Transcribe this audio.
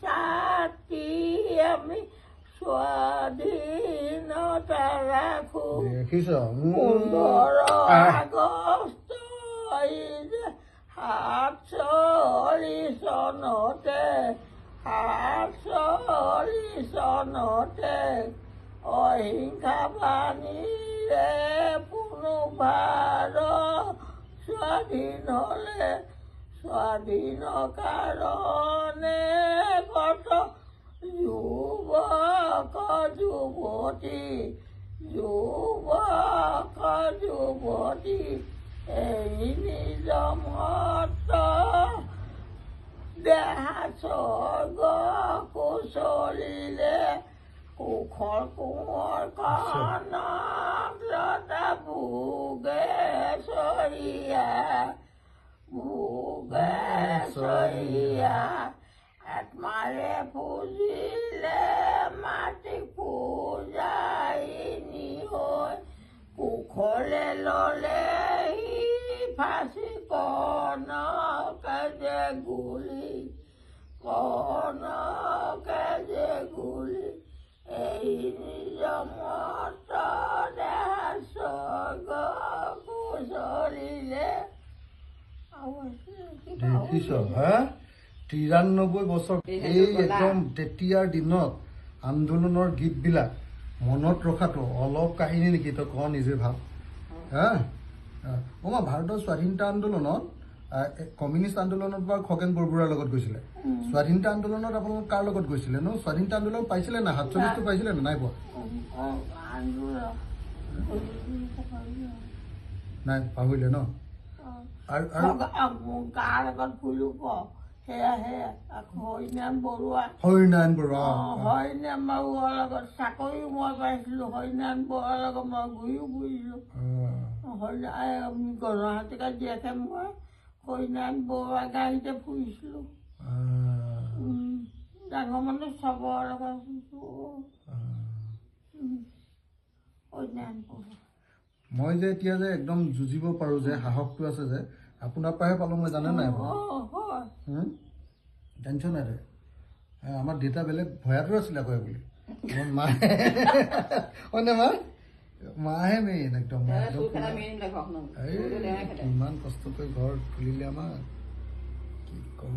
ছাতি আমি স্বাধীনতা ৰাখো। দেখিছ 15 আগষ্ট 47 চনতে 47 চনতে অহিংসা বাণীৰে কোনো ভাৰত স্বাধীন হ'লে স্বাধীন কাৰণে কত যুৱক যুৱতী এই নিজ মত দেহা স্বৰ্গ কুশলিলে কুশল কোঁৱৰ কনক লতা ভোগে চৰিয়া আত্মাৰে পুজিলে মাটি পূজাইনী হৈ কুশলে ল'লে ফাঁচি কনকে যে গুলি এই নিজ মত দেহা স্বৰ্গ কুশলিলে। দেখিছ 93 বছৰ এই একদম তেতিয়াৰ দিনত আন্দোলনৰ গীতবিলাক মনত ৰখাটো অলপ কাহিনী নেকি তই কওঁ নিজে ভাব। আমাৰ ভাৰতৰ স্বাধীনতা আন্দোলনত কমিউনিষ্ট আন্দোলনত বা খগেন বৰবৰুৱাৰ লগত গৈছিলে। স্বাধীনতা আন্দোলনত আপোনালোক কাৰ লগত গৈছিলে ন? স্বাধীনতা আন্দোলন পাইছিলে না? 47 পাইছিলে না? নাই পোৱা? নাই পাহৰিলে ন? কাৰ লগত ফুলো ক সেয়া হৰিনাৰায়ণ বৰুৱা লগত চাকৰি মই পাইছিলো। হৰিনাৰায়ণ বৰুৱাৰ লগত মই ঘূৰিও ফুৰিছিলো। গণহাতিকা জীয়াকে মই হৰিনাৰায়ণ বৰুৱা গাড়ীতে ফুৰিছিলো। ডাঙৰ মানুহ চবৰ লগত ফুৰিছো। হৰিনাৰায়ণ বৰুৱা মই যে এতিয়া যে একদম যুঁজিব পাৰো যে সাহসটো আছে যে আপোনাৰ পৰাহে পালো মই, জানে নাই? টেনশ্যন নাই তই। আমাৰ দেউতা বেলেগ ভয়াতুৰ আছিলে আকৌ বুলি মোৰ মাহে মেইন একদম ইমান কষ্ট কৰি ঘৰ খুলিলে আমাৰ কি কম।